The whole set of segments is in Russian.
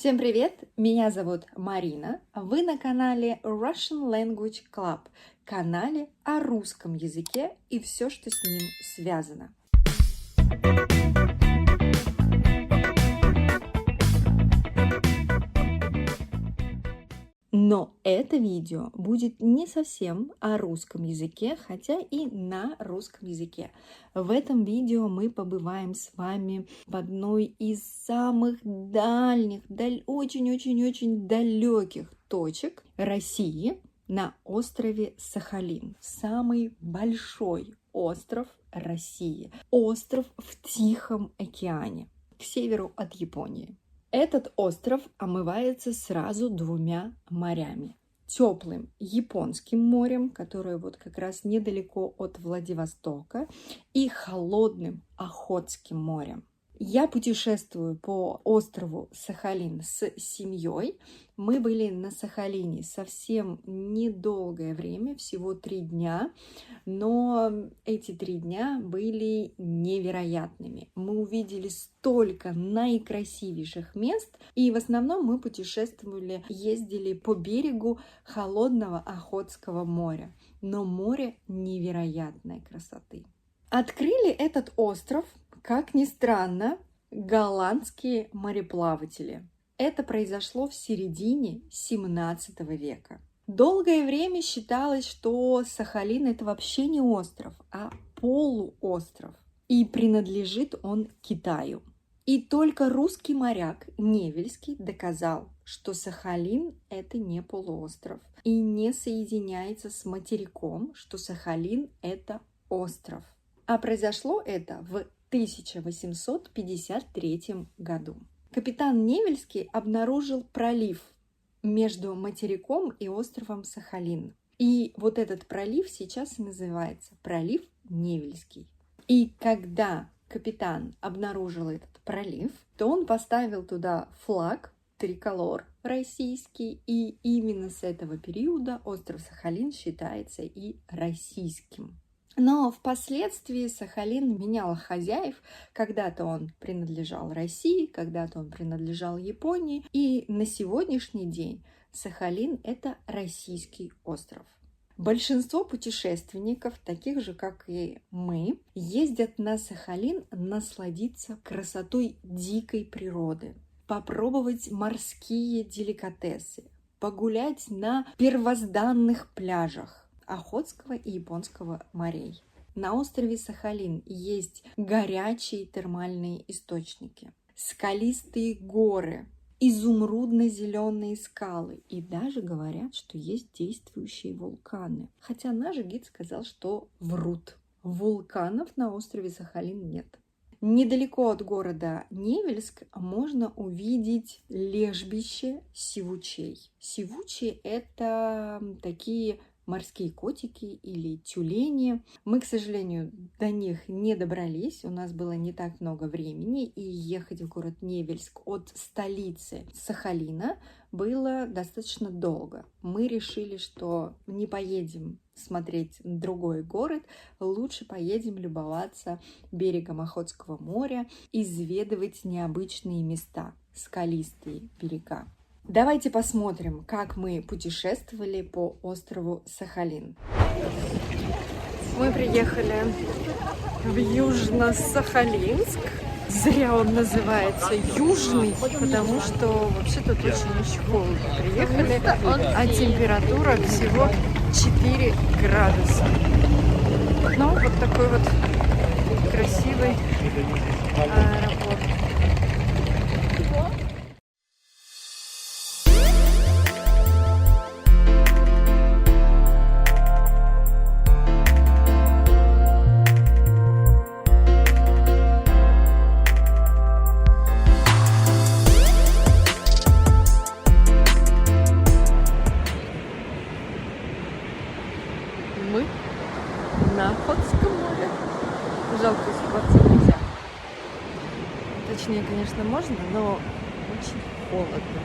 Всем привет! Меня зовут Марина. Вы на канале Russian Language Club, канале о русском языке и все, что с ним связано. Но это видео будет не совсем о русском языке, хотя и на русском языке. В этом видео мы побываем с вами в одной из самых дальних, очень-очень-очень далеких точек России на острове Сахалин. Самый большой остров России. Остров в Тихом океане, к северу от Японии. Этот остров омывается сразу двумя морями. Теплым Японским морем, которое вот как раз недалеко от Владивостока, и холодным Охотским морем. Я путешествую по острову Сахалин с семьей. Мы были на Сахалине совсем недолгое время, всего 3 дня, но эти 3 дня были невероятными. Мы увидели столько наикрасивейших мест, и в основном мы путешествовали, ездили по берегу холодного Охотского моря, но море невероятной красоты. Открыли этот остров, как ни странно, голландские мореплаватели. Это произошло в середине 17 века. Долгое время считалось, что Сахалин – это вообще не остров, а полуостров. И принадлежит он Китаю. И только русский моряк Невельский доказал, что Сахалин – это не полуостров и не соединяется с материком, что Сахалин – это остров. А произошло это в 1853 году. Капитан Невельский обнаружил пролив между материком и островом Сахалин. И вот этот пролив сейчас и называется пролив Невельский. И когда капитан обнаружил этот пролив, то он поставил туда флаг, триколор российский, и именно с этого периода остров Сахалин считается и российским. Но впоследствии Сахалин менял хозяев. Когда-то он принадлежал России, когда-то он принадлежал Японии. И на сегодняшний день Сахалин – это российский остров. Большинство путешественников, таких же, как и мы, ездят на Сахалин насладиться красотой дикой природы, попробовать морские деликатесы, погулять на первозданных пляжах Охотского и Японского морей. На острове Сахалин есть горячие термальные источники, скалистые горы, изумрудно-зеленые скалы, и даже говорят, что есть действующие вулканы. Хотя наш гид сказал, что врут. Вулканов на острове Сахалин нет. Недалеко от города Невельск можно увидеть лежбище сивучей. Сивучи – это такие морские котики или тюлени. Мы, к сожалению, до них не добрались. У нас было не так много времени, и ехать в город Невельск от столицы Сахалина было достаточно долго. Мы решили, что не поедем смотреть другой город, лучше поедем любоваться берегом Охотского моря, изведывать необычные места, скалистые берега. Давайте посмотрим, как мы путешествовали по острову Сахалин. Мы приехали в Южно-Сахалинск. Зря он называется Южный, потому что вообще тут очень холодно. Приехали, а температура всего 4 градуса. Ну, вот такой вот красивый аэропорт. Мы на Охотском море. Жалко, искупаться нельзя. Точнее, конечно, можно, но очень холодно.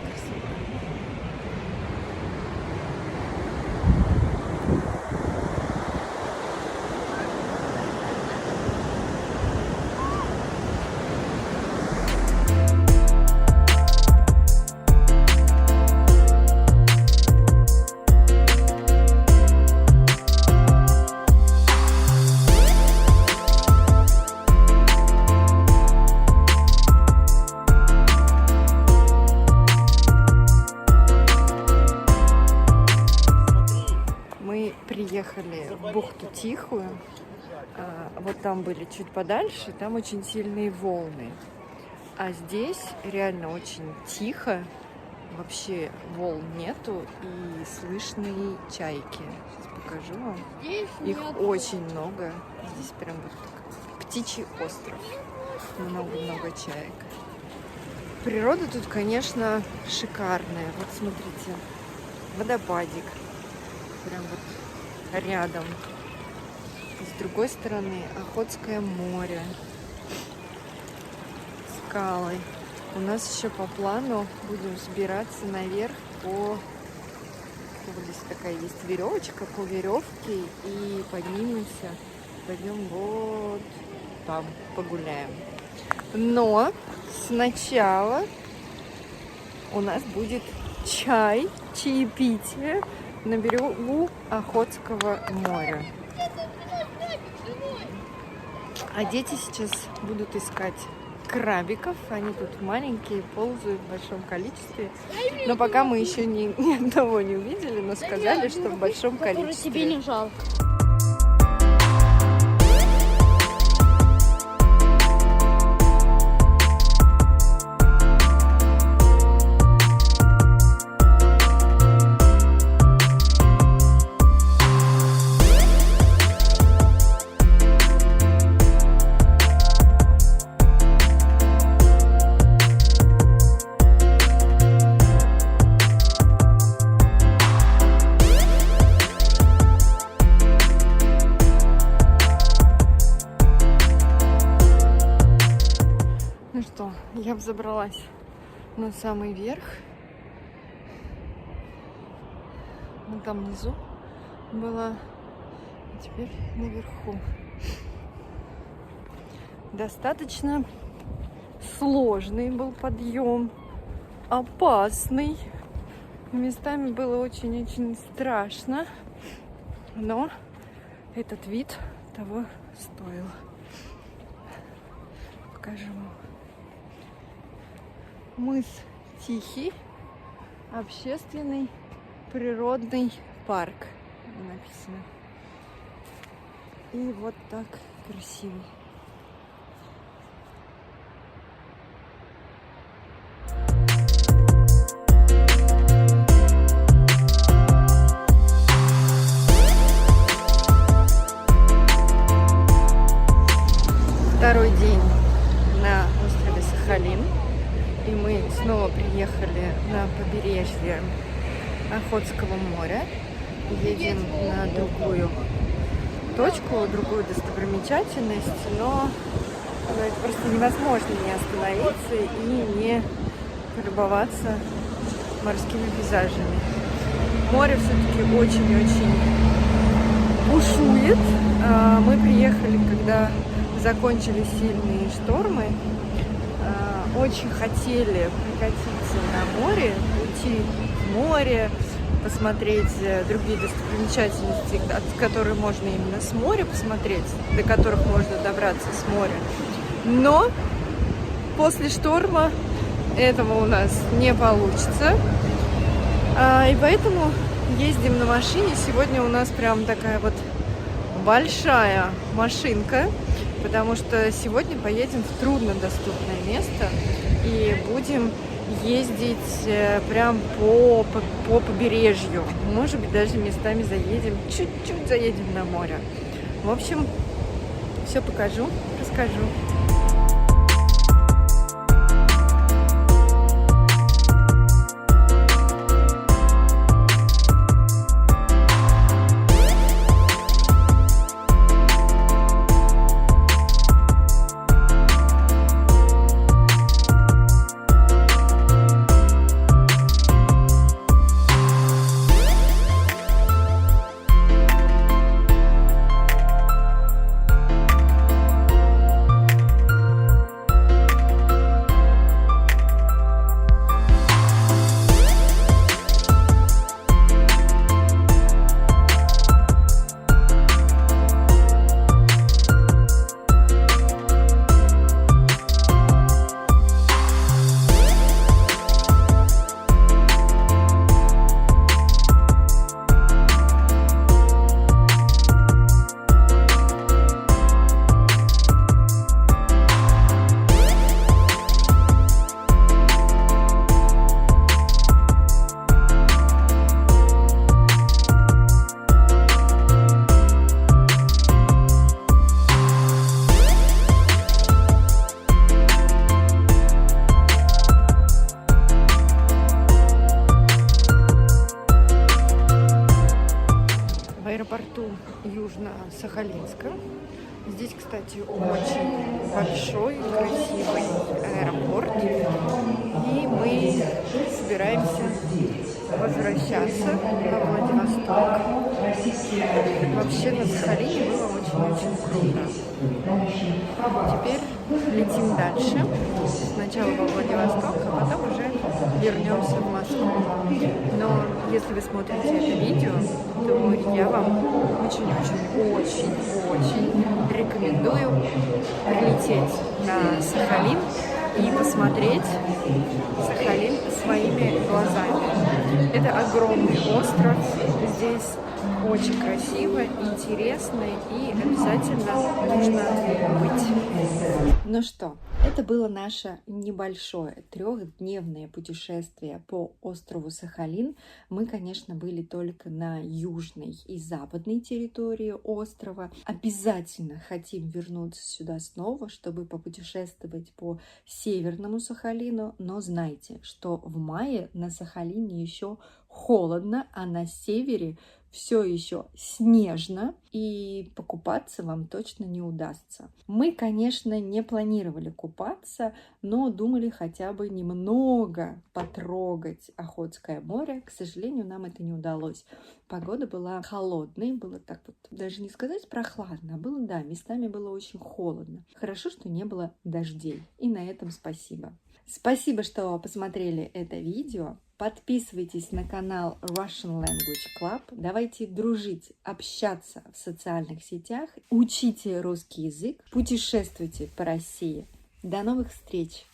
Красиво. приехали в бухту Тихую. Вот там были чуть подальше, там очень сильные волны. А здесь реально очень тихо. Вообще волн нету и слышны чайки. Сейчас покажу вам. Их очень много. Здесь прям вот птичий остров. Много-много чаек. Природа тут, конечно, шикарная. Вот смотрите, водопадик. Прям вот рядом. С другой стороны Охотское море. Скалы. У нас еще по плану будем взбираться наверх по... Вот здесь такая есть веревочка, по веревке, и поднимемся. Пойдем вот там погуляем. Но сначала у нас будет чай, чаепитие на берегу Охотского моря. А дети сейчас будут искать крабиков. Они тут маленькие, ползают в большом количестве. Но пока мы еще ни одного не увидели, но сказали, что в большом количестве. Тебе не жалко. Ну что, я взобралась на самый верх. Вот там внизу была, а теперь наверху. Достаточно сложный был подъем, опасный. Местами было очень-очень страшно, но этот вид того стоил. Покажу вам. Мыс Тихий, общественный природный парк написано. И вот так красиво. Второй день на острове Сахалин. И мы снова приехали на побережье Охотского моря. Едем на другую точку, другую достопримечательность, но это просто невозможно не остановиться и не полюбоваться морскими пейзажами. Море все-таки очень-очень бушует. Мы приехали, когда закончились сильные штормы. Очень хотели прокатиться на море, уйти в море, посмотреть другие достопримечательности, которые можно именно с моря посмотреть, до которых можно добраться с моря. Но после шторма этого у нас не получится. И поэтому ездим на машине. Сегодня у нас прям такая вот большая машинка, потому что сегодня поедем в труднодоступное место и будем ездить прям по побережью. Может быть, даже местами заедем, чуть-чуть заедем на море. В общем, все покажу, расскажу. Южно-Сахалинска. Здесь, кстати, очень большой, красивый аэропорт. И мы собираемся возвращаться во Владивосток. Вообще на Сахалине было очень-очень круто. Теперь летим дальше. Сначала во Владивосток, а потом уже вернемся в Москву. Но если вы смотрите это видео, то я вам очень-очень-очень рекомендую прилететь на Сахалин и посмотреть Сахалин своими глазами. Это огромный остров, здесь очень красиво, интересно и обязательно нужно быть. Ну что, это было наше небольшое 3-дневное путешествие по острову Сахалин. Мы, конечно, были только на южной и западной территории острова. Обязательно хотим вернуться сюда снова, чтобы попутешествовать по северному Сахалину. Но знайте, что в мае на Сахалине еще холодно, а на севере все еще снежно, и покупаться вам точно не удастся. Мы, конечно, не планировали купаться, но думали хотя бы немного потрогать Охотское море. К сожалению, нам это не удалось. Погода была холодной, было так вот, даже не сказать прохладно, а было, да, местами было очень холодно. Хорошо, что не было дождей, и на этом спасибо. Спасибо, что посмотрели это видео. Подписывайтесь на канал Russian Language Club. Давайте дружить, общаться в социальных сетях. Учите русский язык. Путешествуйте по России. До новых встреч!